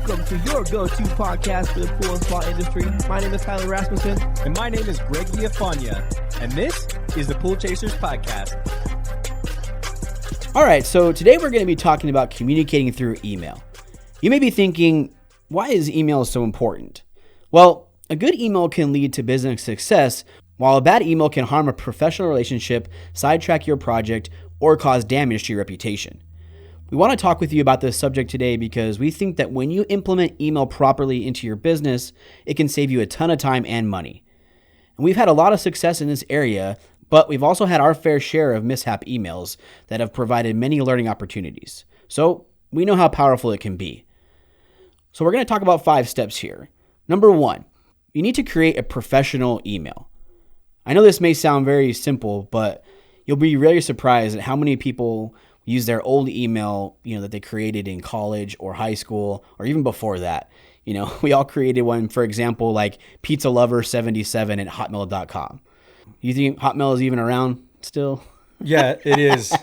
Welcome to your go-to podcast for the pool and spa industry. My name is Tyler Rasmussen. And my name is Greg Viafania. And this is the Pool Chasers Podcast. All right, so today we're going to be talking about communicating through email. You may be thinking, why is email so important? Well, a good email can lead to business success, while a bad email can harm a professional relationship, sidetrack your project, or cause damage to your reputation. We want to talk with you about this subject today because we think that when you implement email properly into your business, it can save you a ton of time and money. And we've had a lot of success in this area, but we've also had our fair share of mishap emails that have provided many learning opportunities. So we know how powerful it can be. So we're going to talk about 5 steps here. Number 1, you need to create a professional email. I know this may sound very simple, but you'll be really surprised at how many people use their old email, that they created in college or high school or even before that. We all created one, for example, like pizzalover77@hotmail.com. You think Hotmail is even around still? Yeah, it is.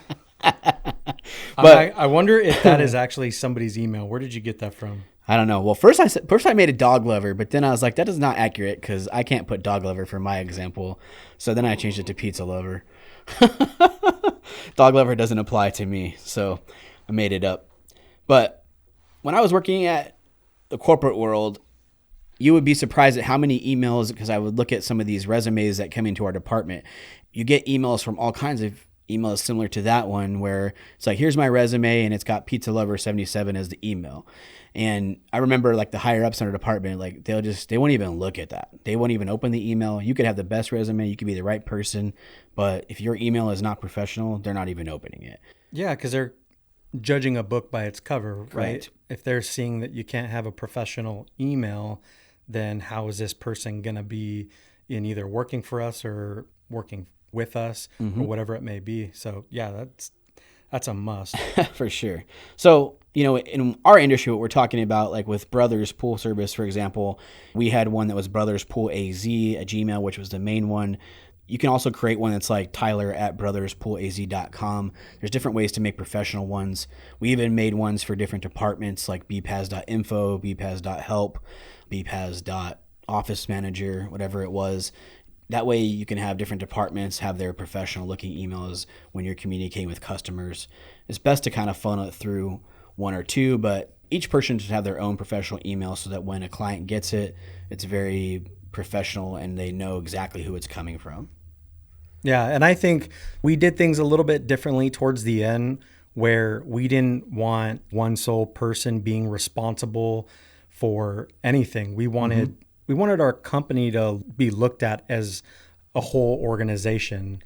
But I wonder if that is actually somebody's email. Where did you get that from? I don't know. Well, first I made a dog lover, but then I was like, that is not accurate because I can't put dog lover for my example. So then I changed it to pizza lover. Dog lover doesn't apply to me, so I made it up. But when I was working at the corporate world, you would be surprised at how many emails, because I would look at some of these resumes that come into our department. You get emails from all kinds of emails similar to that one where it's like, here's my resume and it's got pizza lover 77 as the email. And I remember like the higher ups in our department, like they won't even look at that. They won't even open the email. You could have the best resume. You could be the right person. But if your email is not professional, they're not even opening it. Yeah, because they're judging a book by its cover, right? Correct. If they're seeing that you can't have a professional email, then how is this person going to be in either working for us or working with us or whatever it may be? So yeah, that's a must. For sure. So, in our industry, what we're talking about, like with Brothers Pool Service, for example, we had one that was Brothers Pool AZ at Gmail, which was the main one. You can also create one that's like tyler@brotherspoolaz.com. There's different ways to make professional ones. We even made ones for different departments like bpaz.info, bpaz.help, bpaz.office manager, whatever it was. That way you can have different departments have their professional looking emails when you're communicating with customers. It's best to kind of funnel it through one or two, but each person should have their own professional email so that when a client gets it, it's very professional and they know exactly who it's coming from. Yeah, and I think we did things a little bit differently towards the end where we didn't want one sole person being responsible for anything. We wanted our company to be looked at as a whole organization.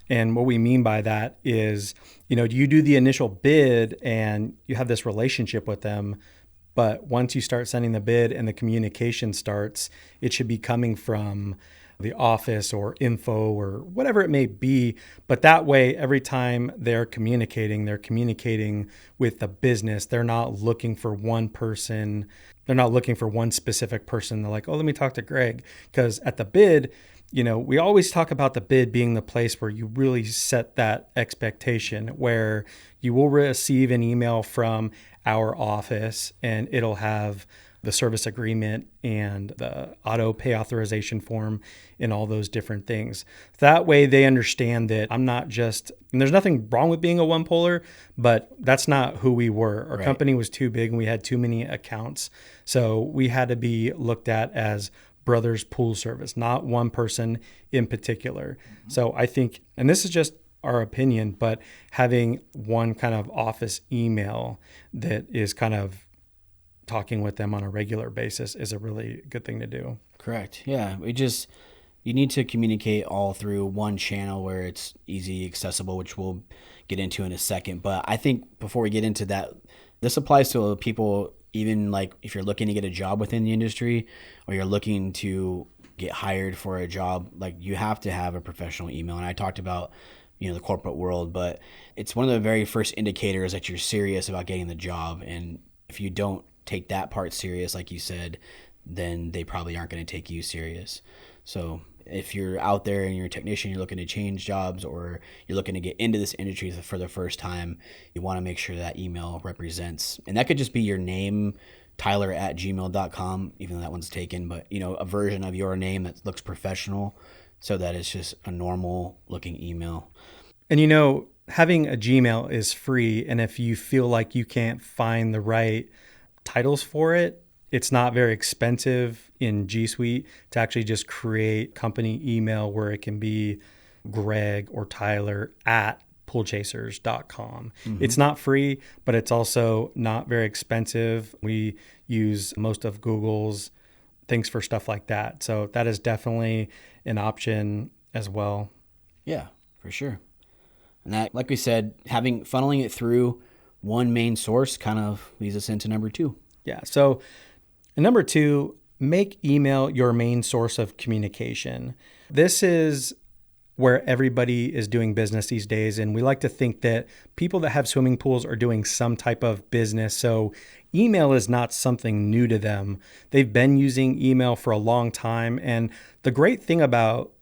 And what we mean by that is, you do the initial bid and you have this relationship with them. But once you start sending the bid and the communication starts, it should be coming from the office or info or whatever it may be. But that way, every time they're communicating with the business. They're not looking for one person. They're not looking for one specific person. They're like, oh, let me talk to Greg. Because at the bid, we always talk about the bid being the place where you really set that expectation, where you will receive an email from our office and it'll have the service agreement and the auto pay authorization form and all those different things. That way they understand that I'm not just, and there's nothing wrong with being a one polar, but that's not who we were. Our company was too big and we had too many accounts. So we had to be looked at as Brothers Pool Service, not one person in particular. So I think, and this is just our opinion, but having one kind of office email that is kind of talking with them on a regular basis is a really good thing to do. Correct. Yeah. You need to communicate all through one channel where it's easy, accessible, which we'll get into in a second. But I think before we get into that, this applies to people, even like if you're looking to get a job within the industry or you're looking to get hired for a job, like you have to have a professional email. And I talked about, the corporate world, but it's one of the very first indicators that you're serious about getting the job. And if you don't take that part serious, like you said, then they probably aren't going to take you serious. So if you're out there and you're a technician, you're looking to change jobs or you're looking to get into this industry for the first time, you want to make sure that email represents, and that could just be your name, tyler@gmail.com, even though that one's taken, but a version of your name that looks professional so that it's just a normal looking email. And having a Gmail is free. And if you feel like you can't find the right titles for it, it's not very expensive in G Suite to actually just create company email where it can be Greg or Tyler at poolchasers.com. It's not free, but it's also not very expensive. We use most of Google's things for stuff like that. So that is definitely an option as well. Yeah, for sure. And that, like we said, funneling it through one main source kind of leads us into number 2. Yeah. So number 2, make email your main source of communication. This is where everybody is doing business these days. And we like to think that people that have swimming pools are doing some type of business. So email is not something new to them. They've been using email for a long time. And the great thing about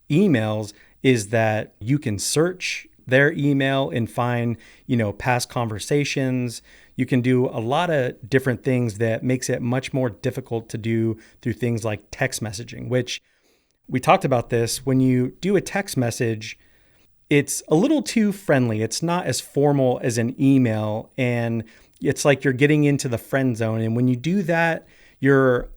emails is that you can search their email and find, past conversations. You can do a lot of different things that makes it much more difficult to do through things like text messaging, which we talked about this. When you do a text message, it's a little too friendly. It's not as formal as an email, and it's like you're getting into the friend zone. And when you do that, you're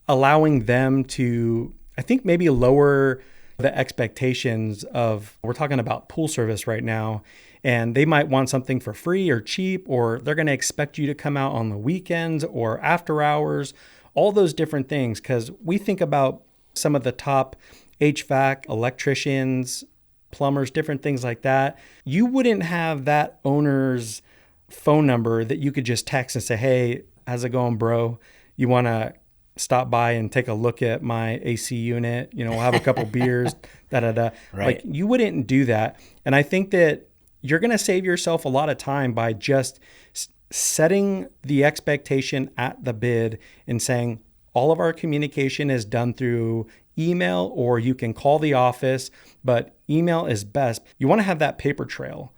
allowing them to, I think, maybe lower the expectations of, we're talking about pool service right now, and they might want something for free or cheap, or they're going to expect you to come out on the weekends or after hours, all those different things. Because we think about some of the top HVAC, electricians, plumbers, different things like that. You wouldn't have that owner's phone number that you could just text and say, hey, how's it going, bro? You want to stop by and take a look at my AC unit? We'll have a couple beers, Right. Like, you wouldn't do that. And I think that you're going to save yourself a lot of time by just setting the expectation at the bid and saying, all of our communication is done through email, or you can call the office, but email is best. You want to have that paper trail,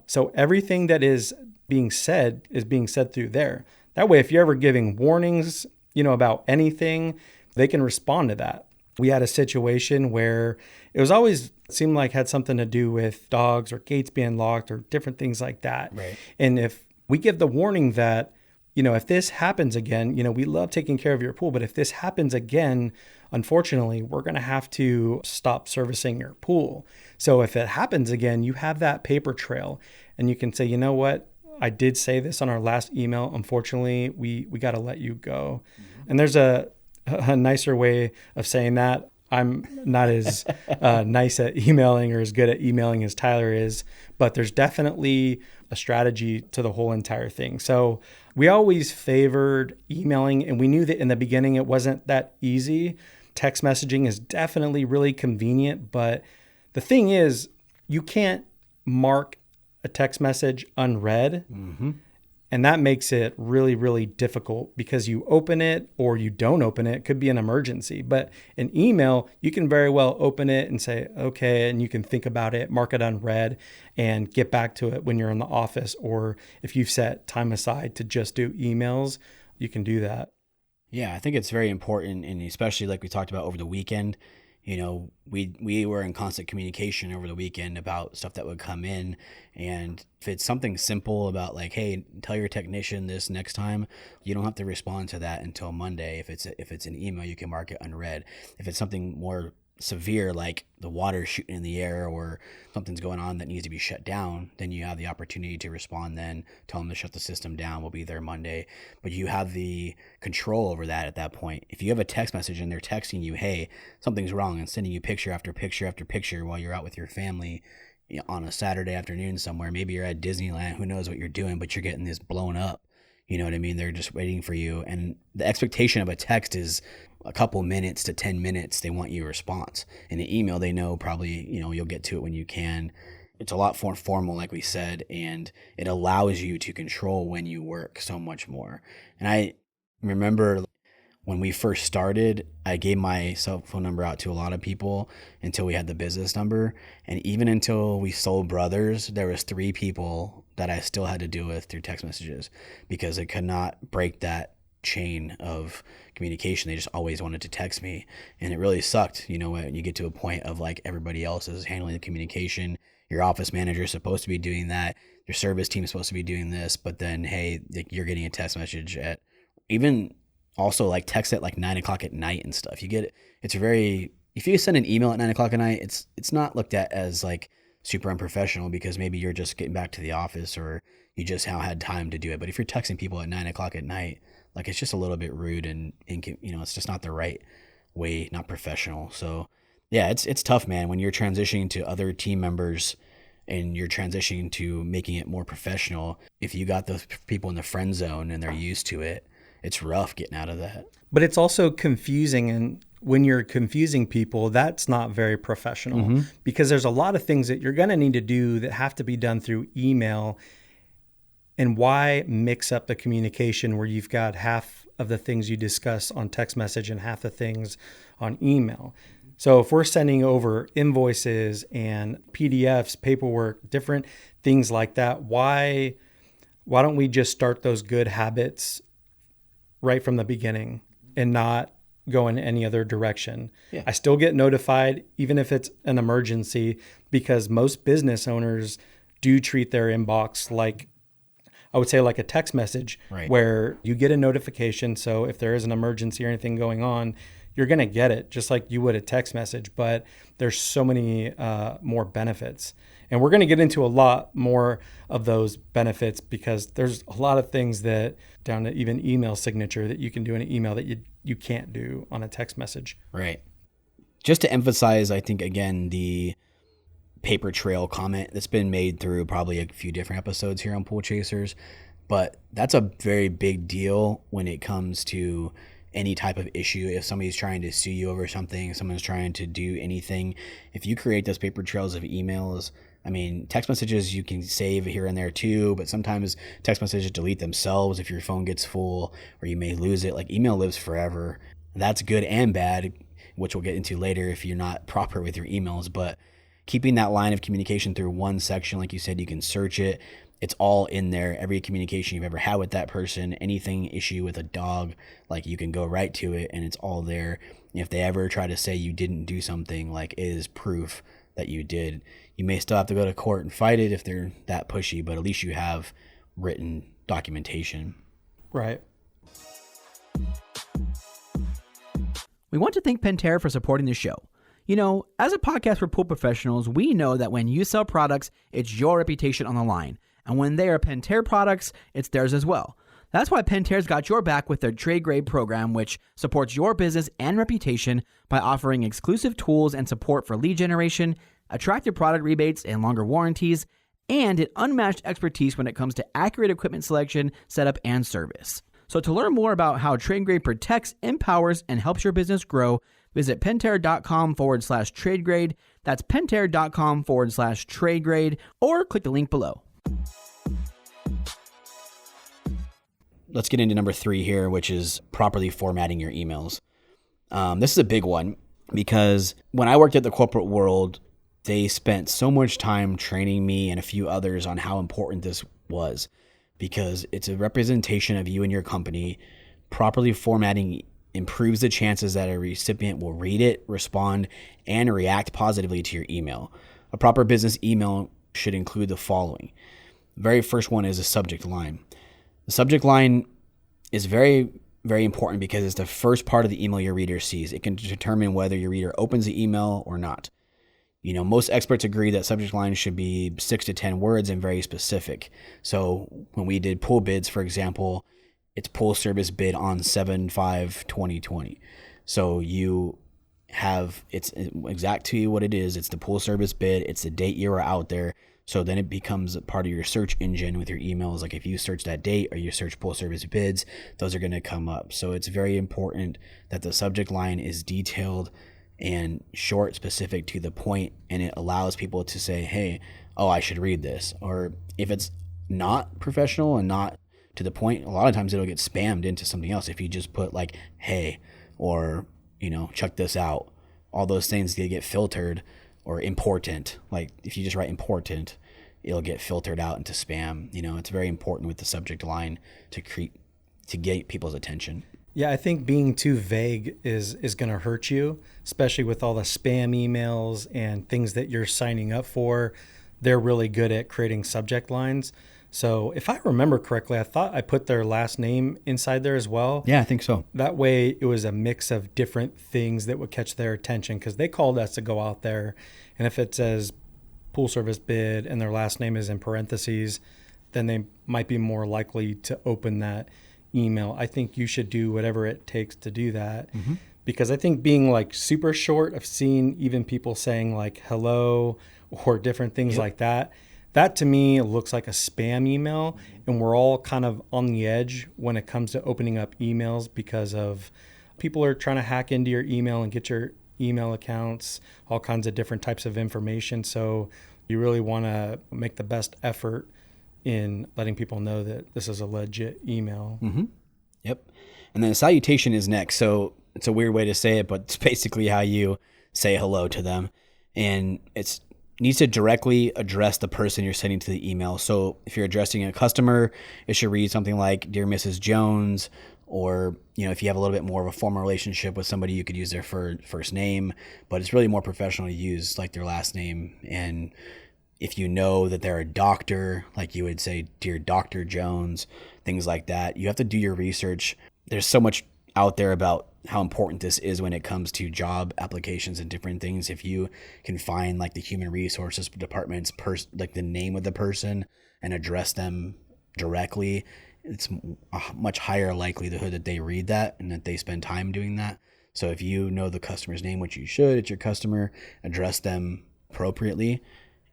so everything that is being said through there. That way, if you're ever giving warnings, about anything, they can respond to that. We had a situation where it was always seemed like had something to do with dogs or gates being locked or different things like that. Right. And if we give the warning that, if this happens again, we love taking care of your pool, but if this happens again, unfortunately, we're going to have to stop servicing your pool. So if it happens again, you have that paper trail and you can say, you know what? I did say this on our last email. Unfortunately, we got to let you go. And there's a nicer way of saying that. I'm not as nice at emailing or as good at emailing as Tyler is, but there's definitely a strategy to the whole entire thing. So we always favored emailing, and we knew that in the beginning it wasn't that easy. Text messaging is definitely really convenient, but the thing is, you can't mark a text message unread. And that makes it really, really difficult because you open it or you don't open it. It could be an emergency. But an email, you can very well open it and say, okay, and you can think about it, mark it unread, and get back to it when you're in the office. Or if you've set time aside to just do emails, you can do that. Yeah, I think it's very important, and especially like we talked about over the weekend, we were in constant communication over the weekend about stuff that would come in. And if it's something simple about like, hey, tell your technician this next time, you don't have to respond to that until Monday. If it's an email, you can mark it unread. If it's something more severe, like the water's shooting in the air or something's going on that needs to be shut down, then you have the opportunity to respond then, tell them to shut the system down. We'll be there Monday. But you have the control over that at that point. If you have a text message and they're texting you, hey, something's wrong, and sending you picture after picture after picture while you're out with your family on a Saturday afternoon somewhere, maybe you're at Disneyland, who knows what you're doing, but you're getting this blown up. You know what I mean? They're just waiting for you. And the expectation of a text is a couple minutes to 10 minutes. They want your response. In an email, they know probably, you'll get to it when you can. It's a lot more formal, like we said, and it allows you to control when you work so much more. And I remember when we first started, I gave my cell phone number out to a lot of people until we had the business number. And even until we sold Brothers, there was 3 people that I still had to deal with through text messages because I could not break that chain of communication. They just always wanted to text me, and it really sucked. When you get to a point of like everybody else is handling the communication, your office manager is supposed to be doing that, your service team is supposed to be doing this, but then hey, you're getting a text message at even also like text at like 9:00 at night and stuff. If you send an email at 9:00 at night, it's not looked at as like super unprofessional because maybe you're just getting back to the office or you just now had time to do it. But if you're texting people at 9:00 at night, like it's just a little bit rude and it's just not the right way, not professional. So yeah, it's tough, man, when you're transitioning to other team members and you're transitioning to making it more professional. If you got those people in the friend zone and they're used to it, it's rough getting out of that. But it's also confusing, and when you're confusing people, that's not very professional because there's a lot of things that you're going to need to do that have to be done through email. And why mix up the communication where you've got half of the things you discuss on text message and half the things on email? So if we're sending over invoices and PDFs, paperwork, different things like that, why don't we just start those good habits right from the beginning and not go in any other direction? Yeah. I still get notified, even if it's an emergency, because most business owners do treat their inbox like, I would say, like a text message, right, where you get a notification. So if there is an emergency or anything going on, you're going to get it just like you would a text message. But there's so many more benefits. And we're going to get into a lot more of those benefits because there's a lot of things that down to even email signature that you can do in an email that you can't do on a text message. Right. Just to emphasize, I think, again, the paper trail comment that's been made through probably a few different episodes here on Pool Chasers, but that's a very big deal when it comes to any type of issue. If somebody's trying to sue you over something, someone's trying to do anything, if you create those paper trails of emails, I mean, text messages you can save here and there too, but sometimes text messages delete themselves if your phone gets full or you may lose it. Like, email lives forever. That's good and bad, which we'll get into later if you're not proper with your emails. But keeping that line of communication through one section, like you said, you can search it. It's all in there. Every communication you've ever had with that person, anything issue with a dog, like you can go right to it and it's all there. If they ever try to say you didn't do something, like, it is proof that you did. You may still have to go to court and fight it if they're that pushy, but at least you have written documentation. Right. We want to thank Pentair for supporting the show. As a podcast for pool professionals, we know that when you sell products, it's your reputation on the line. And when they are Pentair products, it's theirs as well. That's why Pentair's got your back with their trade grade program, which supports your business and reputation by offering exclusive tools and support for lead generation, attractive product rebates and longer warranties, and an unmatched expertise when it comes to accurate equipment selection, setup, and service. So to learn more about how trade grade protects, empowers, and helps your business grow, visit pentair.com/tradegrade. That's pentair.com/tradegrade, or click the link below. Let's get into number 3 here, which is properly formatting your emails. This is a big one because when I worked at the corporate world, they spent so much time training me and a few others on how important this was, because it's a representation of you and your company. Properly formatting improves the chances that a recipient will read it, respond, and react positively to your email. A proper business email should include the following. The very first one is a subject line. The subject line is very, very important because it's the first part of the email your reader sees. It can determine whether your reader opens the email or not. Most experts agree that subject lines should be 6 to 10 words and very specific. So when we did pool bids, for example, it's pool service bid on 7/5/2020. So it's exactly what it is. It's the pool service bid. It's the date you were out there. So then it becomes a part of your search engine with your emails. Like if you search that date or you search pool service bids, those are going to come up. So it's very important that the subject line is detailed and short, specific, to the point, and it allows people to say, hey, I should read this. Or if it's not professional and not to the point, a lot of times it'll get spammed into something else. If you just put like, hey, or, check this out, all those things, they get filtered. Or important, like if you just write important, it'll get filtered out into spam. It's very important with the subject line to to get people's attention. Yeah, I think being too vague is going to hurt you, especially with all the spam emails and things that you're signing up for. They're really good at creating subject lines. So if I remember correctly, I thought I put their last name inside there as well. Yeah, I think so. That way it was a mix of different things that would catch their attention, because they called us to go out there. And if it says pool service bid and their last name is in parentheses, then they might be more likely to open that email. I think you should do whatever it takes to do that. Because I think being like super short, I've seen even people saying like hello or different things like that. That to me looks like a spam email, and we're all kind of on the edge when it comes to opening up emails, because of people are trying to hack into your email and get your email accounts, all kinds of different types of information. So you really want to make the best effort in letting people know that this is a legit email. Yep. And then salutation is next. So it's a weird way to say it, but it's basically how you say hello to them. And it's needs to directly address the person you're sending to the email. So if you're addressing a customer, it should read something like, Dear Mrs. Jones, or, if you have a little bit more of a formal relationship with somebody, you could use their first name, but it's really more professional to use like their last name. And if you know that they're a doctor, like you would say, Dear Dr. Jones, things like that. You have to do your research. There's so much out there about how important this is when it comes to job applications and different things. If you can find like the human resources department's like the name of the person and address them directly, it's a much higher likelihood that they read that and that they spend time doing that. So if you know the customer's name, which you should, it's your customer, address them appropriately.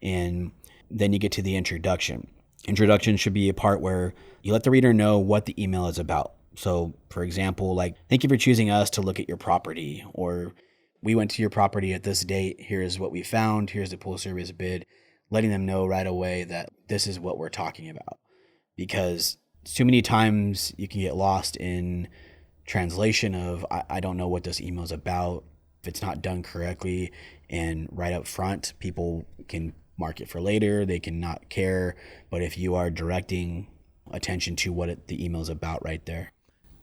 And then you get to the introduction. Introduction should be a part where you let the reader know what the email is about. So, for example, like, thank you for choosing us to look at your property, or we went to your property at this date. Here's what we found. Here's the pool service bid, letting them know right away that this is what we're talking about. Because too many times you can get lost in translation of, I don't know what this email is about. If it's not done correctly and right up front, people can mark it for later. They can not care. But if you are directing attention to what the email is about right there.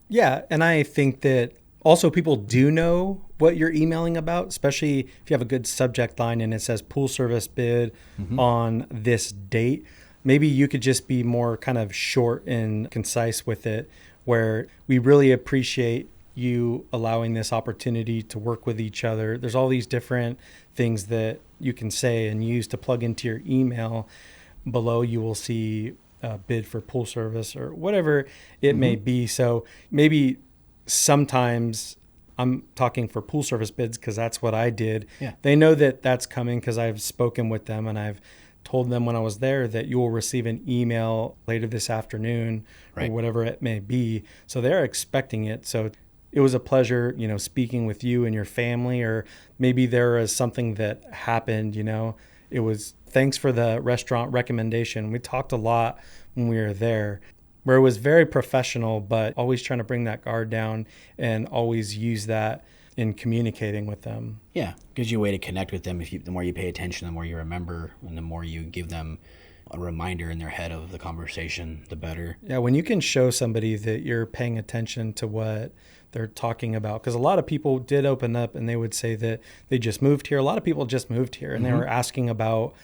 Yeah, and I think that also people do know what you're emailing about, especially if you have a good subject line and it says pool service bid on this date. Maybe you could just be more kind of short and concise with it, where we really appreciate you allowing this opportunity to work with each other. There's all these different things that you can say and use to plug into your email. Below you will see bid for pool service or whatever it may be. So maybe sometimes I'm talking for pool service bids because that's what I did. Yeah. They know that that's coming because I've spoken with them and I've told them when I was there that you will receive an email later this afternoon or whatever it may be. So they're expecting it. So it was a pleasure, speaking with you and your family, or maybe there is something that happened, it was thanks for the restaurant recommendation. We talked a lot when we were there, where it was very professional, but always trying to bring that guard down and always use that in communicating with them. Yeah, gives you a way to connect with them. The more you pay attention, the more you remember, and the more you give them a reminder in their head of the conversation, the better. Yeah, when you can show somebody that you're paying attention to what they're talking about, because a lot of people did open up and they would say that they just moved here. A lot of people just moved here and they were asking about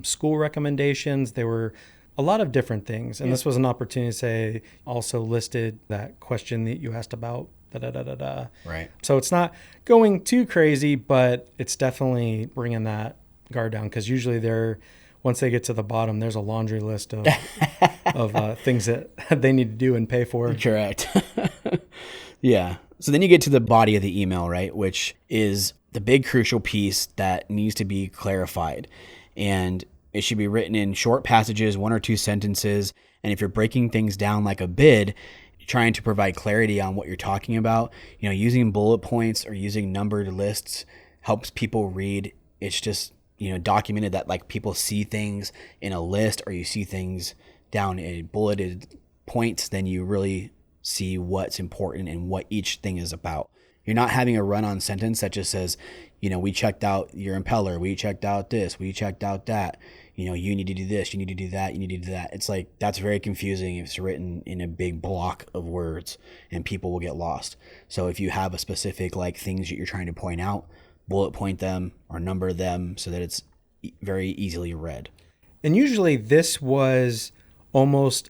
school recommendations. They were a lot of different things. And this was an opportunity to say, also listed that question that you asked about, da-da-da-da-da. Right. So it's not going too crazy, but it's definitely bringing that guard down, because usually once they get to the bottom, there's a laundry list of things that they need to do and pay for. Correct. Yeah. So then you get to the body of the email, right? Which is the big crucial piece that needs to be clarified. And it should be written in short passages, 1 or 2 sentences. And if you're breaking things down like a bid, trying to provide clarity on what you're talking about, using bullet points or using numbered lists helps people read. It's just, documented that like people see things in a list, or you see things down in bulleted points, then you really see what's important and what each thing is about. You're not having a run-on sentence that just says, we checked out your impeller, we checked out this, we checked out that. You need to do this, you need to do that, you need to do that. It's like, that's very confusing if it's written in a big block of words, and people will get lost. So if you have a specific things that you're trying to point out, bullet point them or number them so that it's very easily read. And usually this was almost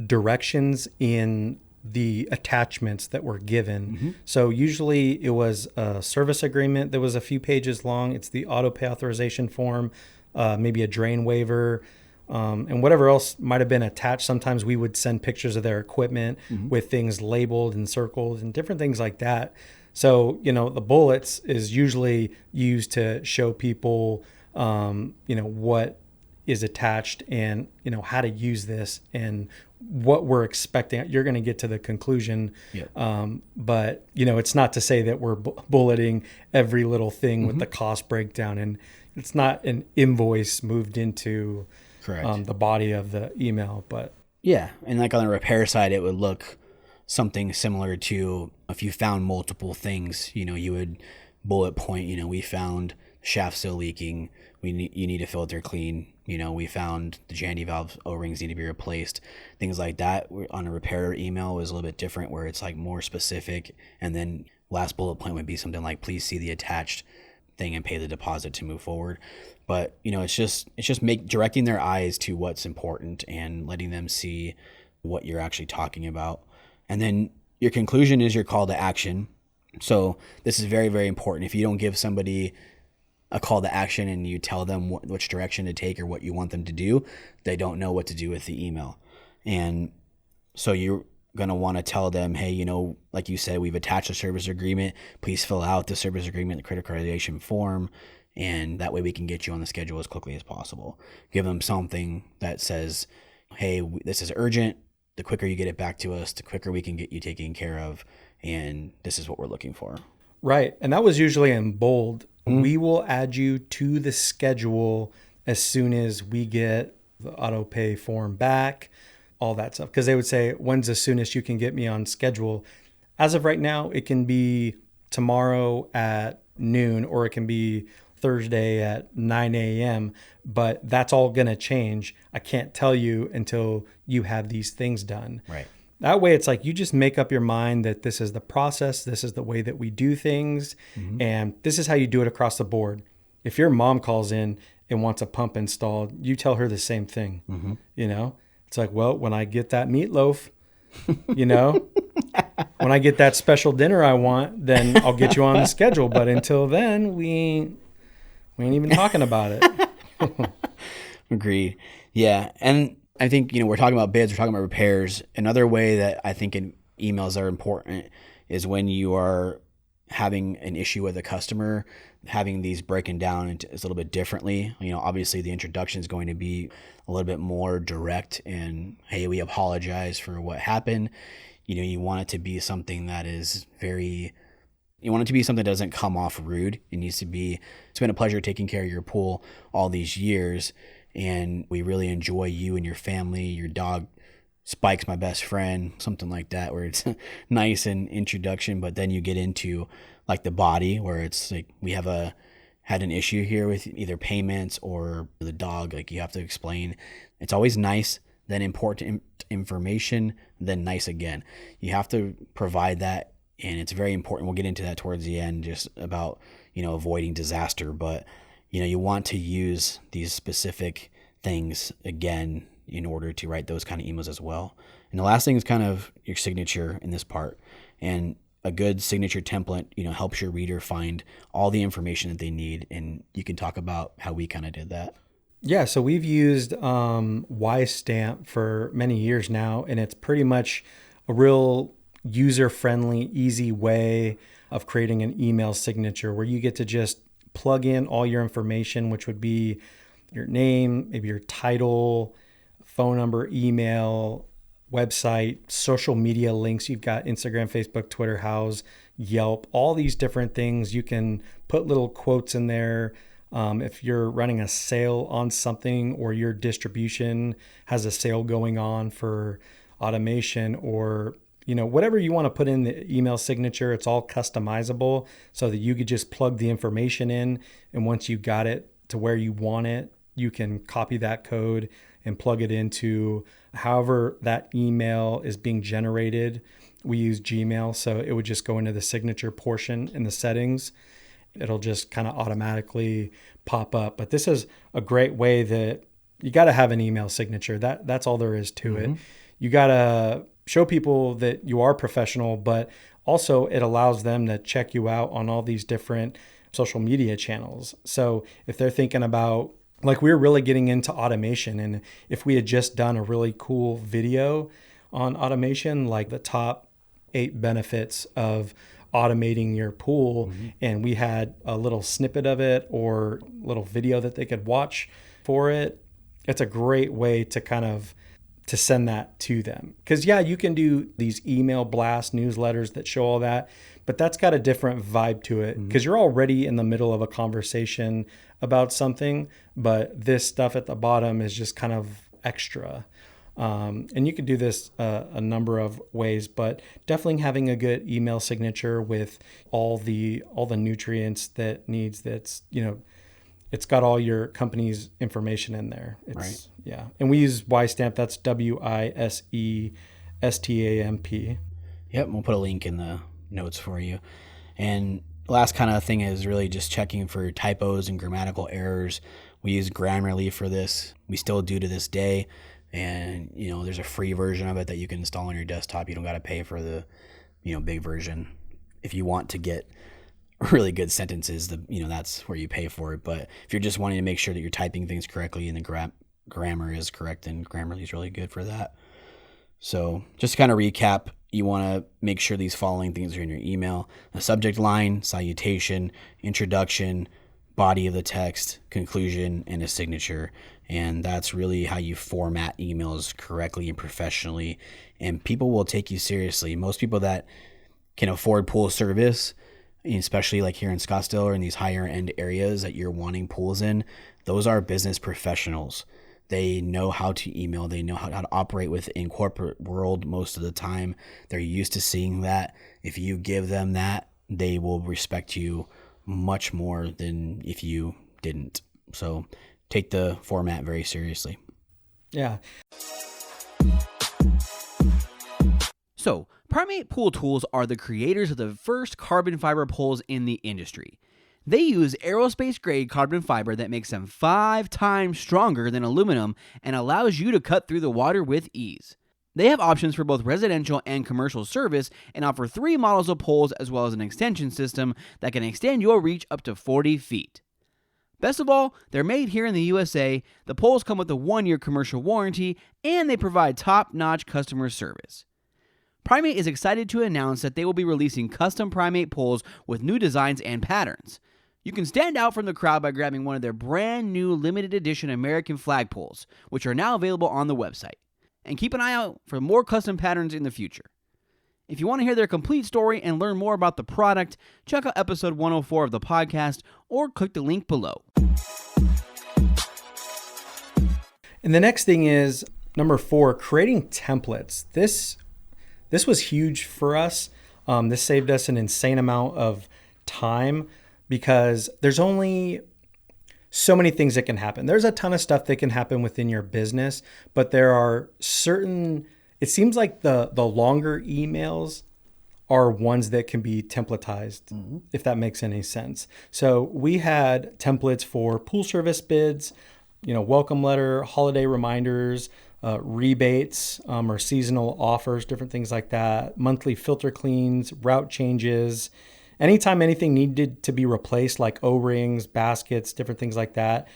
directions in the attachments that were given. Mm-hmm. So usually it was a service agreement that was a few pages long. It's the auto pay authorization form, maybe a drain waiver, and whatever else might have been attached. Sometimes we would send pictures of their equipment with things labeled and circled and different things like that. So, the bullets is usually used to show people, what is attached and, how to use this and what we're expecting. You're going to get to the conclusion. Yeah. But, it's not to say that we're bulleting every little thing with the cost breakdown, and it's not an invoice moved into the body of the email. But yeah. And on the repair side, it would look something similar to if you found multiple things, you would bullet point, we found shaft still leaking. You need a filter clean. We found the Jandy valve O-rings need to be replaced. Things like that. On a repair email was a little bit different, where it's more specific. And then last bullet point would be something like, please see the attached thing and pay the deposit to move forward. But it's just directing their eyes to what's important and letting them see what you're actually talking about. And then your conclusion is your call to action. So this is very, very important. If you don't give somebody a call to action and you tell them which direction to take or what you want them to do, they don't know what to do with the email. And so you're going to want to tell them, hey, like you said, we've attached a service agreement. Please fill out the service agreement, the credit cardization form, and that way we can get you on the schedule as quickly as possible. Give them something that says, hey, this is urgent. The quicker you get it back to us, the quicker we can get you taken care of. And this is what we're looking for. Right. And that was usually in bold. Mm-hmm. We will add you to the schedule as soon as we get the auto pay form back, all that stuff. Because they would say, when's the soonest you can get me on schedule? As of right now, it can be tomorrow at noon, or it can be Thursday at 9 a.m. But that's all going to change. I can't tell you until you have these things done. Right. That way, it's you just make up your mind that this is the process, this is the way that we do things, and this is how you do it across the board. If your mom calls in and wants a pump installed, you tell her the same thing. It's well, when I get that meatloaf, when I get that special dinner I want, then I'll get you on the schedule. But until then, we ain't even talking about it. Agreed. Yeah. And I think, we're talking about bids, we're talking about repairs. Another way that I think in emails are important is when you are having an issue with a customer, having these broken down into a little bit differently. Obviously the introduction is going to be a little bit more direct and, hey, we apologize for what happened. You want it to be something that is you want it to be something that doesn't come off rude. It needs to be, it's been a pleasure taking care of your pool all these years. And we really enjoy you and your family. Your dog Spike's my best friend, something like that, where it's nice and introduction. But then you get into the body, where it's we have had an issue here with either payments or the dog. You have to explain. It's always nice, then important information, then nice again. You have to provide that, and it's very important. We'll get into that towards the end, just about avoiding disaster, but. You want to use these specific things again in order to write those kind of emails as well. And the last thing is kind of your signature in this part. And a good signature template, helps your reader find all the information that they need. And you can talk about how we kind of did that. Yeah, so we've used Y-Stamp for many years now, and it's pretty much a real user-friendly, easy way of creating an email signature where you get to just plug in all your information, which would be your name, maybe your title, phone number, email, website, social media links. You've got Instagram, Facebook, Twitter, Houzz, Yelp, all these different things. You can put little quotes in there. If you're running a sale on something, or your distribution has a sale going on for automation, or whatever you want to put in the email signature, it's all customizable so that you could just plug the information in. And once you got it to where you want it, you can copy that code and plug it into however that email is being generated. We use Gmail, so it would just go into the signature portion in the settings. It'll just kind of automatically pop up. But this is a great way that you got to have an email signature. That's all there is to it. You got to show people that you are professional, but also it allows them to check you out on all these different social media channels. So if they're thinking about, like, we're really getting into automation, and if we had just done a really cool video on automation, like the top 8 benefits of automating your pool, and we had a little snippet of it or little video that they could watch for it, it's a great way to kind of to send that to them. Because you can do these email blast newsletters that show all that, but that's got a different vibe to it because you're already in the middle of a conversation about something, but this stuff at the bottom is just kind of extra. And you can do this a number of ways, but definitely having a good email signature with all the nutrients that needs, that's, it's got all your company's information in there. It's, right. Yeah. And we use Wisestamp. That's WISESTAMP. Yep. We'll put a link in the notes for you. And last kind of thing is really just checking for typos and grammatical errors. We use Grammarly for this. We still do to this day. And, there's a free version of it that you can install on your desktop. You don't got to pay for the, big version. If you want to get really good sentences, that's where you pay for it. But if you're just wanting to make sure that you're typing things correctly and the grammar is correct, then Grammarly is really good for that. So just to kind of recap, you want to make sure these following things are in your email: a subject line, salutation, introduction, body of the text, conclusion, and a signature. And that's really how you format emails correctly and professionally. And people will take you seriously. Most people that can afford pool service, especially like here in Scottsdale or in these higher end areas that you're wanting pools in, those are business professionals. They know how to email. They know how to operate within corporate world most of the time. They're used to seeing that. If you give them that, they will respect you much more than if you didn't. So take the format very seriously. Yeah. So, Primate Pool Tools are the creators of the first carbon fiber poles in the industry. They use aerospace-grade carbon fiber that makes them 5 times stronger than aluminum and allows you to cut through the water with ease. They have options for both residential and commercial service and offer 3 models of poles as well as an extension system that can extend your reach up to 40 feet. Best of all, they're made here in the USA, the poles come with a 1-year commercial warranty, and they provide top-notch customer service. Primate is excited to announce that they will be releasing custom Primate poles with new designs and patterns. You can stand out from the crowd by grabbing one of their brand new limited edition American flag poles, which are now available on the website. And keep an eye out for more custom patterns in the future. If you want to hear their complete story and learn more about the product, check out episode 104 of the podcast or click the link below. And the next thing is number 4, creating templates. This was huge for us. This saved us an insane amount of time because there's only so many things that can happen. There's a ton of stuff that can happen within your business, but there are certain, it seems like the longer emails are ones that can be templatized, if that makes any sense. So we had templates for pool service bids, welcome letter, holiday reminders, rebates or seasonal offers, different things like that, monthly filter cleans, route changes, anytime anything needed to be replaced, like O-rings, baskets, different things like that,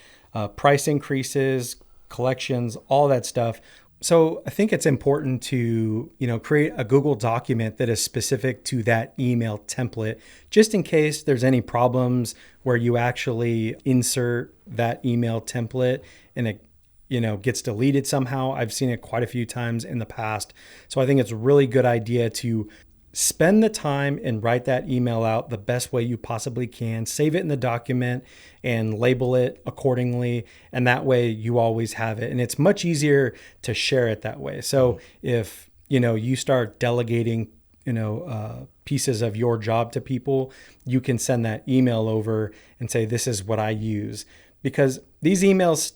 price increases, collections, all that stuff. So I think it's important to, create a Google document that is specific to that email template, just in case there's any problems where you actually insert that email template and it gets deleted somehow. I've seen it quite a few times in the past. So I think it's a really good idea to spend the time and write that email out the best way you possibly can. Save it in the document and label it accordingly. And that way you always have it. And it's much easier to share it that way. So if you start delegating, pieces of your job to people, you can send that email over and say, this is what I use. Because these emails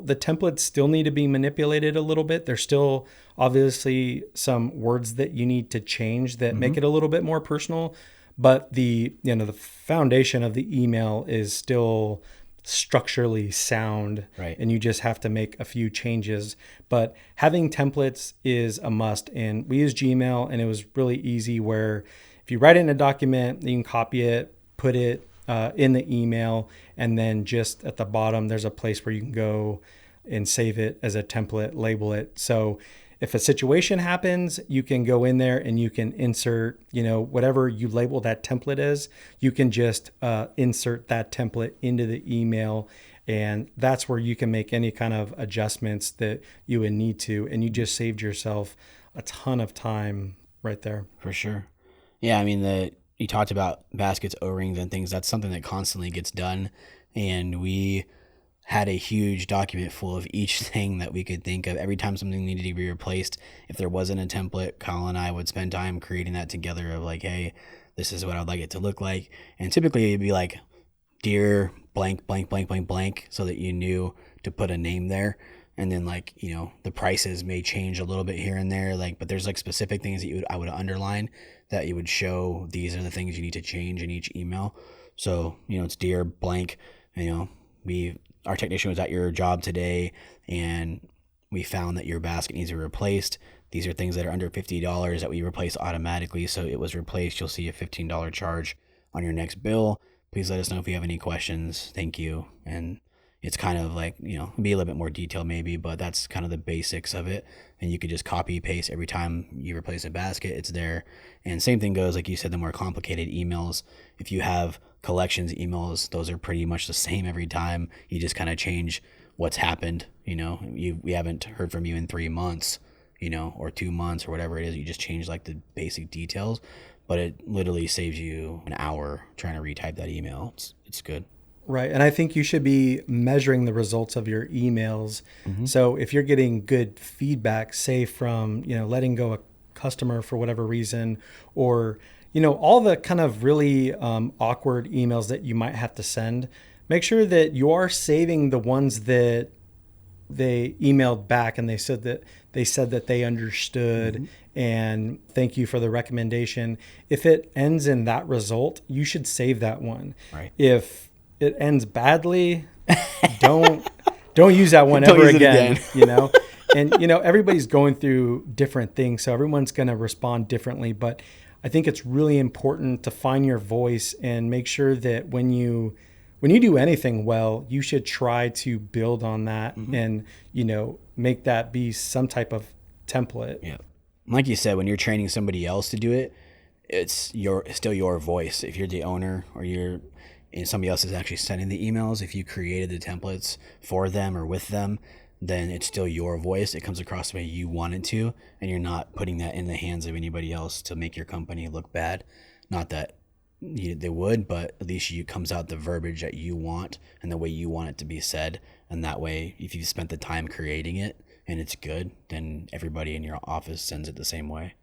the templates still need to be manipulated a little bit. There's still obviously some words that you need to change that make it a little bit more personal. But the foundation of the email is still structurally sound, right? And you just have to make a few changes. But having templates is a must. And we use Gmail, and it was really easy where if you write it in a document, you can copy it, put it in the email, and then just at the bottom, there's a place where you can go and save it as a template, label it. So if a situation happens, you can go in there and you can insert, whatever you label that template as, you can just insert that template into the email. And that's where you can make any kind of adjustments that you would need to. And you just saved yourself a ton of time right there. For sure. Yeah. I mean, you talked about baskets, O-rings, and things. That's something that constantly gets done. And we had a huge document full of each thing that we could think of. Every time something needed to be replaced, if there wasn't a template, Kyle and I would spend time creating that together of like, hey, this is what I'd like it to look like. And typically it'd be like, dear blank, blank, blank, blank, blank, so that you knew to put a name there. And then like, the prices may change a little bit here and there, like, but there's like specific things that I would underline that you would show, these are the things you need to change in each email. So, it's dear blank, our technician was at your job today and we found that your basket needs to be replaced. These are things that are under $50 that we replace automatically. So it was replaced. You'll see a $15 charge on your next bill. Please let us know if you have any questions. Thank you. And it's kind of like, be a little bit more detailed maybe, but that's kind of the basics of it. And you could just copy paste every time you replace a basket, it's there. And same thing goes, like you said, the more complicated emails. If you have collections emails, those are pretty much the same every time. You just kind of change what's happened. We haven't heard from you in 3 months, or 2 months or whatever it is. You just change like the basic details, but it literally saves you an hour trying to retype that email. It's good. Right. And I think you should be measuring the results of your emails. So if you're getting good feedback, say from, letting go a customer for whatever reason, or, all the kind of really awkward emails that you might have to send, make sure that you are saving the ones that they emailed back and they said that they understood and thank you for the recommendation. If it ends in that result, you should save that one. Right. If it ends badly, don't use that one ever again. And everybody's going through different things, so everyone's going to respond differently. But I think it's really important to find your voice and make sure that when you do anything well, you should try to build on that and make that be some type of template. Yeah, like you said, when you're training somebody else to do it, it's still your voice. If you're the owner or and somebody else is actually sending the emails, if you created the templates for them or with them, then it's still your voice. It comes across the way you want it to, and you're not putting that in the hands of anybody else to make your company look bad. Not that they would, but at least it comes out the verbiage that you want and the way you want it to be said. And that way, if you spent the time creating it and it's good, then everybody in your office sends it the same way.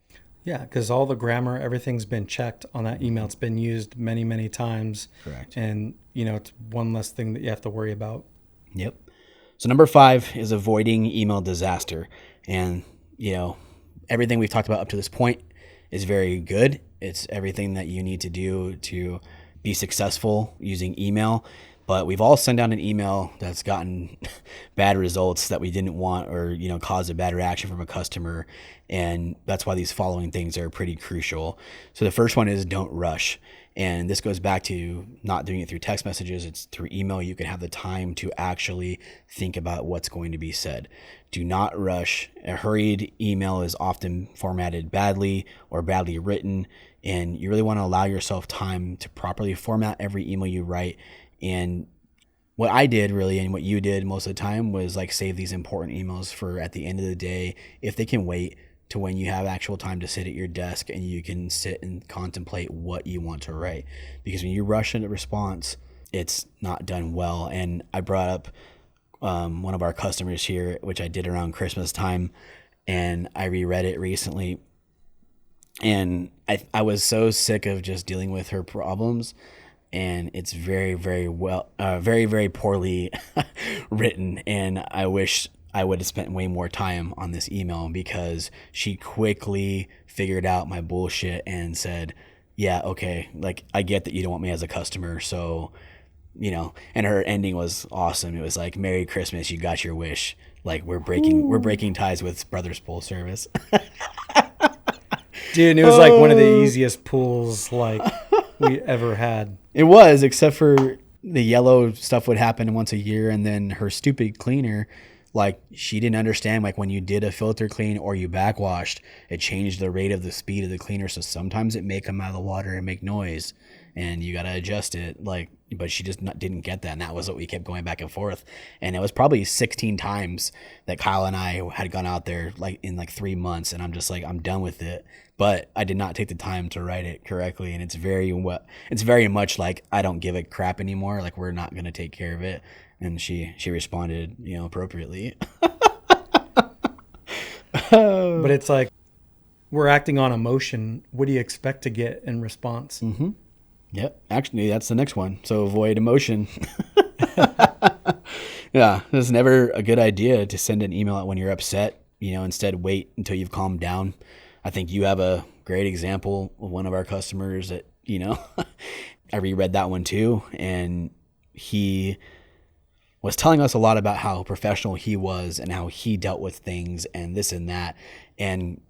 Yeah, because all the grammar, everything's been checked on that email. It's been used many, many times. Correct. And, it's one less thing that you have to worry about. Yep. So number 5 is avoiding email disaster. And, everything we've talked about up to this point is very good. It's everything that you need to do to be successful using email. But we've all sent out an email that's gotten bad results that we didn't want, or, caused a bad reaction from a customer. And that's why these following things are pretty crucial. So the first one is don't rush. And this goes back to not doing it through text messages. It's through email. You can have the time to actually think about what's going to be said. Do not rush. A hurried email is often formatted badly or badly written. And you really want to allow yourself time to properly format every email you write. And what I did really, and what you did most of the time, was like save these important emails for at the end of the day, if they can wait to when you have actual time to sit at your desk and you can sit and contemplate what you want to write. Because when you rush into response, it's not done well. And I brought up one of our customers here, which I did around Christmas time, and I reread it recently, and I was so sick of just dealing with her problems, and it's very, very very, very poorly written, and I wish I would have spent way more time on this email, because she quickly figured out my bullshit and said, yeah, okay, like, I get that you don't want me as a customer, so, and her ending was awesome. It was like, Merry Christmas, you got your wish. Like, we're breaking ties with Brothers Pool Service. Dude, it was like one of the easiest pulls like we ever had. It was, except for the yellow stuff would happen once a year, and then her stupid cleaner, like, she didn't understand, like, when you did a filter clean or you backwashed, it changed the rate of the speed of the cleaner, so sometimes it may come out of the water and make noise, and you got to adjust it, like, but she just didn't get that, and that was what we kept going back and forth. And it was probably 16 times that Kyle and I had gone out there, like, in like 3 months, and I'm just like, I'm done with it. But I did not take the time to write it correctly, and it's very much like, I don't give a crap anymore, like, we're not going to take care of it. And she responded, appropriately. But it's like, we're acting on emotion. What do you expect to get in response? Mm-hmm. Yep. Actually, that's the next one. So avoid emotion. Yeah. It's never a good idea to send an email out when you're upset. Instead, wait until you've calmed down. I think you have a great example of one of our customers that, I reread that one too. And he was telling us a lot about how professional he was and how he dealt with things and this and that. And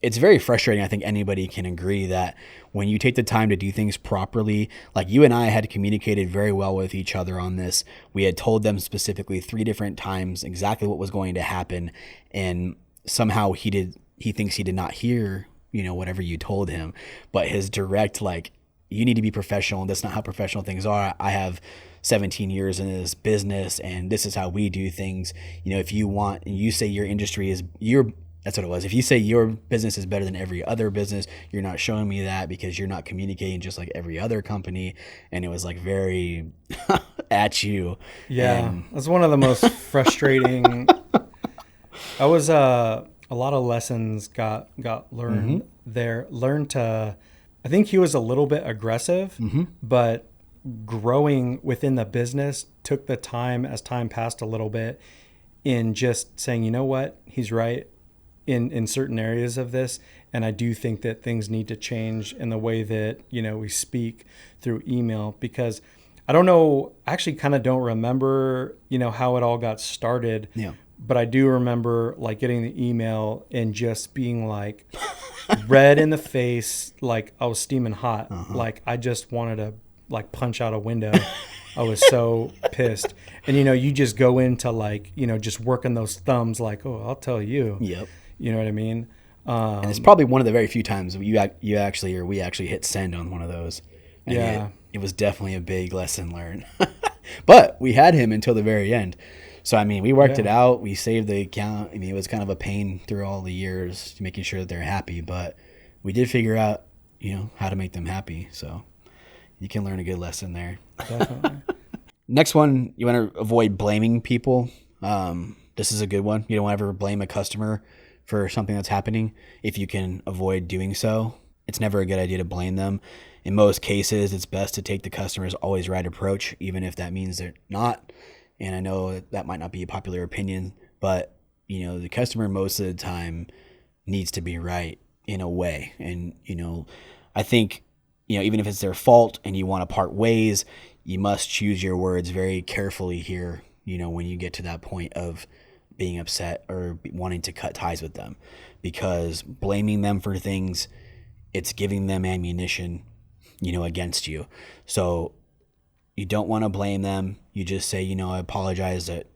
it's very frustrating. I think anybody can agree that when you take the time to do things properly, like you and I had communicated very well with each other on this. We had told them specifically 3 different times exactly what was going to happen. And somehow he thinks he did not hear, whatever you told him, but his direct, like, you need to be professional. That's not how professional things are. I have 17 years in this business, and this is how we do things. If you want, and you say your industry is that's what it was. If you say your business is better than every other business, you're not showing me that, because you're not communicating just like every other company. And it was like very at you. Yeah. That's one of the most frustrating. I was, a lot of lessons got learned there. Learned to, I think he was a little bit aggressive, but growing within the business took the time, as time passed a little bit, in just saying, you know what, he's right in certain areas of this. And I do think that things need to change in the way that, we speak through email, because I don't know, I actually kind of don't remember, how it all got started. Yeah. But I do remember like getting the email and just being like red in the face, like I was steaming hot. Like I just wanted to like punch out a window. I was so pissed. And, you just go into like, just working those thumbs like, oh, I'll tell you. Yep. You know what I mean? And it's probably one of the very few times we actually hit send on one of those. And yeah. It was definitely a big lesson learned. But we had him until the very end. So, I mean, we worked it out. We saved the account. I mean, it was kind of a pain through all the years, making sure that they're happy. But we did figure out, how to make them happy. So you can learn a good lesson there. Definitely. Next one, you want to avoid blaming people. This is a good one. You don't ever blame a customer for something that's happening if you can avoid doing so. It's never a good idea to blame them. In most cases, it's best to take the customer's always right approach, even if that means they're not. And I know that might not be a popular opinion, but the customer most of the time needs to be right in a way. And, I think, even if it's their fault and you want to part ways, you must choose your words very carefully here, when you get to that point of being upset or wanting to cut ties with them, because blaming them for things, it's giving them ammunition, against you. So you don't want to blame them. You just say, I apologize that,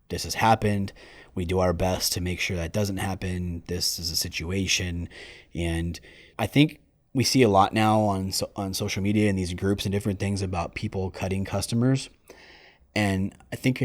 this has happened. We do our best to make sure that doesn't happen. This is a situation. And I think we see a lot now on social media and these groups and different things about people cutting customers. And I think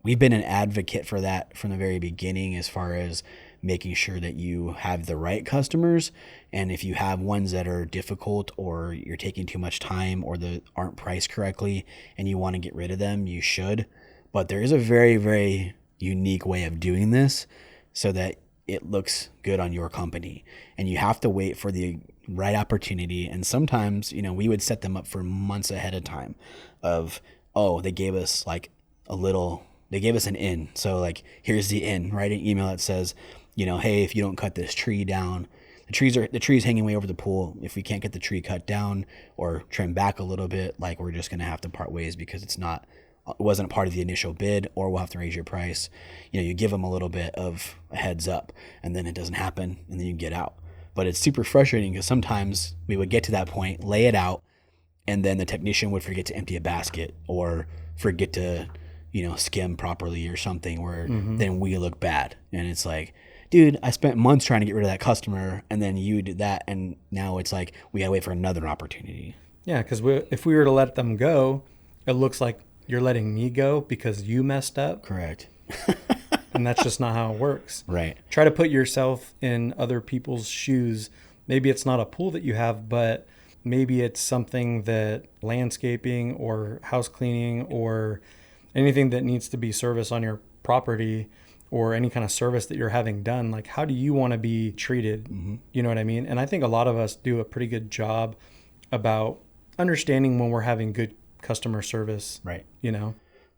we've been an advocate for that from the very beginning, as far as making sure that you have the right customers. And if you have ones that are difficult, or you're taking too much time, or that aren't priced correctly and you want to get rid of them, you should. But there is a very, very unique way of doing this, so that it looks good on your company. And you have to wait for the right opportunity. And sometimes, we would set them up for months ahead of time of, oh, they gave us like they gave us an in. So like, here's the in, write an email that says, hey, if you don't cut this tree down, the tree's hanging way over the pool. If we can't get the tree cut down or trim back a little bit, like we're just going to have to part ways because it wasn't part of the initial bid, or we'll have to raise your price. You give them a little bit of a heads up, and then it doesn't happen, and then you get out. But it's super frustrating because sometimes we would get to that point, lay it out, and then the technician would forget to empty a basket or forget to, skim properly or something, where then we look bad. And it's like, dude, I spent months trying to get rid of that customer, and then you did that, and now it's like we gotta wait for another opportunity. Yeah, because if we were to let them go, it looks like you're letting me go because you messed up. Correct. And that's just not how it works. Right. Try to put yourself in other people's shoes. Maybe it's not a pool that you have, but maybe it's something that landscaping or house cleaning or anything that needs to be serviced on your property, or any kind of service that you're having done. Like, how do you want to be treated? You know what I mean? And I think a lot of us do a pretty good job about understanding when we're having good customer service. Right.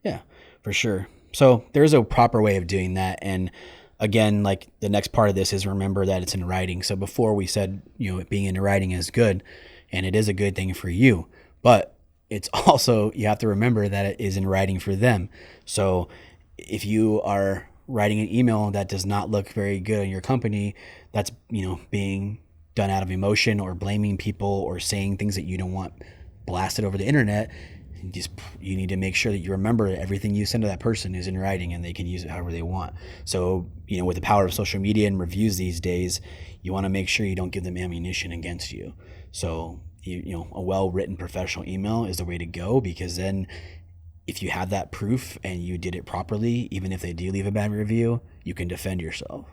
Yeah, for sure. So there's a proper way of doing that. And again, like the next part of this is remember that it's in writing. So before we said, being in writing is good, and it is a good thing for you, but it's also, you have to remember that it is in writing for them. So if you are writing an email that does not look very good on your company, that's, being done out of emotion or blaming people or saying things that you don't want blasted over the internet, you need to make sure that you remember that everything you send to that person is in writing and they can use it however they want. So, with the power of social media and reviews these days, you want to make sure you don't give them ammunition against you. So, a well-written professional email is the way to go, because then if you have that proof and you did it properly, even if they do leave a bad review, you can defend yourself.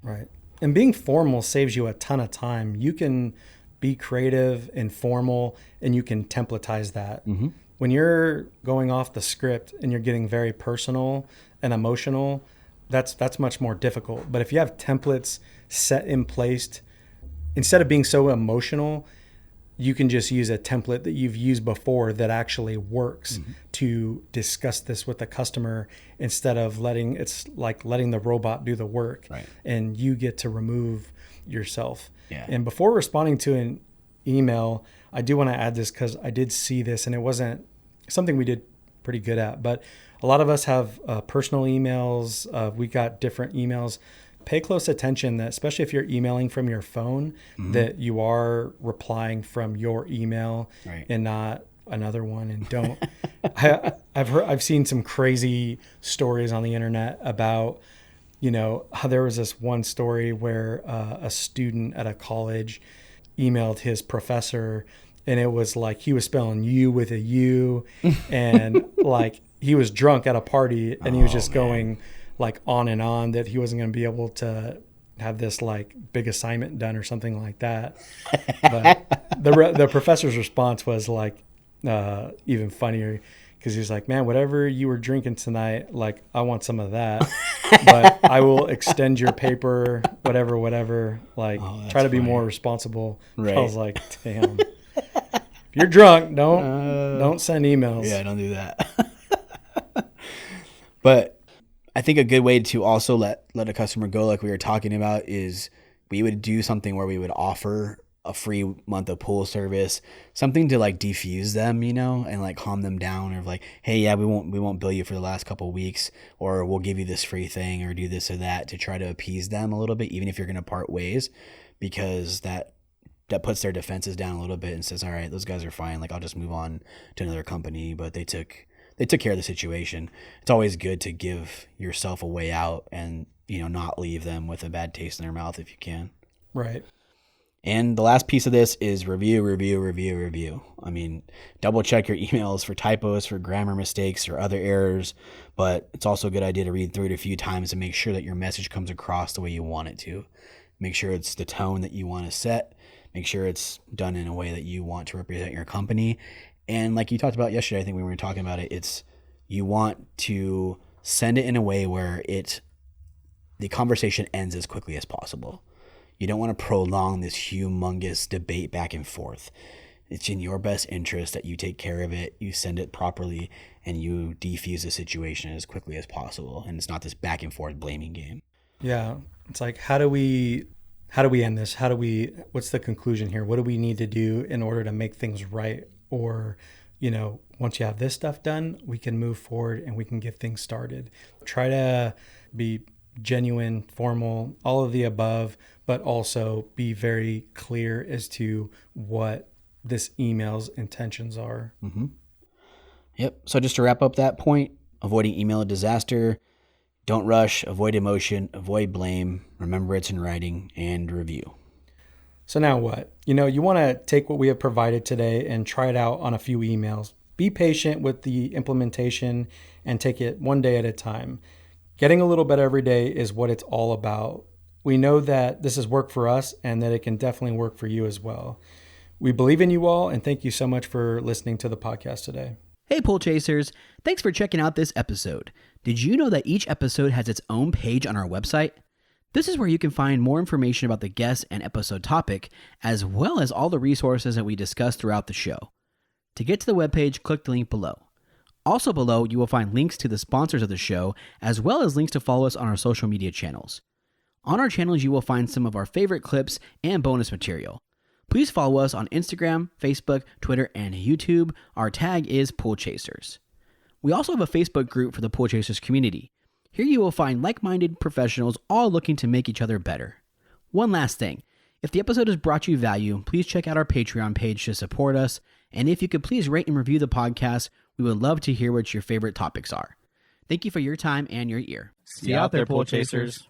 Right. And being formal saves you a ton of time. You can be creative and formal, and you can templatize that. When you're going off the script and you're getting very personal and emotional, that's much more difficult. But if you have templates set in place, instead of being so emotional, you can just use a template that you've used before that actually works to discuss this with the customer, instead of letting the robot do the work. Right. And you get to remove yourself. Yeah. And before responding to an email, I do want to add this because I did see this and it wasn't something we did pretty good at, but a lot of us have personal emails. We got different emails. Pay close attention that, especially if you're emailing from your phone, that you are replying from your email and not another one. And don't, I've seen some crazy stories on the internet about, how there was this one story where a student at a college emailed his professor, and it was like he was spelling you with a U, and like he was drunk at a party, and he was just going like on and on that he wasn't going to be able to have this like big assignment done or something like that. But the professor's response was like even funnier, because he was like, man, whatever you were drinking tonight, like I want some of that, but I will extend your paper, whatever, like try to be more responsible. Right. I was like, damn, if you're drunk, don't send emails. Yeah, don't do that. But I think a good way to also let a customer go, like we were talking about, is we would do something where we would offer a free month of pool service, something to like defuse them, and like calm them down, or like, hey, yeah, we won't bill you for the last couple of weeks, or we'll give you this free thing, or do this or that, to try to appease them a little bit, even if you're going to part ways, because that puts their defenses down a little bit and says, all right, those guys are fine. Like, I'll just move on to another company, but they took care of the situation. It's always good to give yourself a way out and, not leave them with a bad taste in their mouth if you can. Right. And the last piece of this is review. I mean, double check your emails for typos, for grammar mistakes, or other errors, but it's also a good idea to read through it a few times and make sure that your message comes across the way you want it to. Make sure it's the tone that you want to set. Make sure it's done in a way that you want to represent your company. And like you talked about yesterday, I think when we were talking about it, you want to send it in a way where it the conversation ends as quickly as possible. You don't want to prolong this humongous debate back and forth. It's in your best interest that you take care of it, you send it properly, and you defuse the situation as quickly as possible. And it's not this back and forth blaming game. Yeah. It's like, how do we end this? What's the conclusion here? What do we need to do in order to make things right? Or, once you have this stuff done, we can move forward and we can get things started. Try to be genuine, formal, all of the above, but also be very clear as to what this email's intentions are. Mm-hmm. Yep. So just to wrap up that point, avoiding email disaster, don't rush, avoid emotion, avoid blame, remember it's in writing, and review. So now what? You want to take what we have provided today and try it out on a few emails. Be patient with the implementation and take it one day at a time. Getting a little better every day is what it's all about. We know that this has worked for us and that it can definitely work for you as well. We believe in you all, and thank you so much for listening to the podcast today. Hey, Pool Chasers. Thanks for checking out this episode. Did you know that each episode has its own page on our website? This is where you can find more information about the guest and episode topic, as well as all the resources that we discuss throughout the show. To get to the webpage, click the link below. Also below, you will find links to the sponsors of the show, as well as links to follow us on our social media channels. On our channels, you will find some of our favorite clips and bonus material. Please follow us on Instagram, Facebook, Twitter, and YouTube. Our tag is Pool Chasers. We also have a Facebook group for the Pool Chasers community. Here you will find like-minded professionals all looking to make each other better. One last thing. If the episode has brought you value, please check out our Patreon page to support us. And if you could please rate and review the podcast, we would love to hear what your favorite topics are. Thank you for your time and your ear. See you out there, Pool Chasers.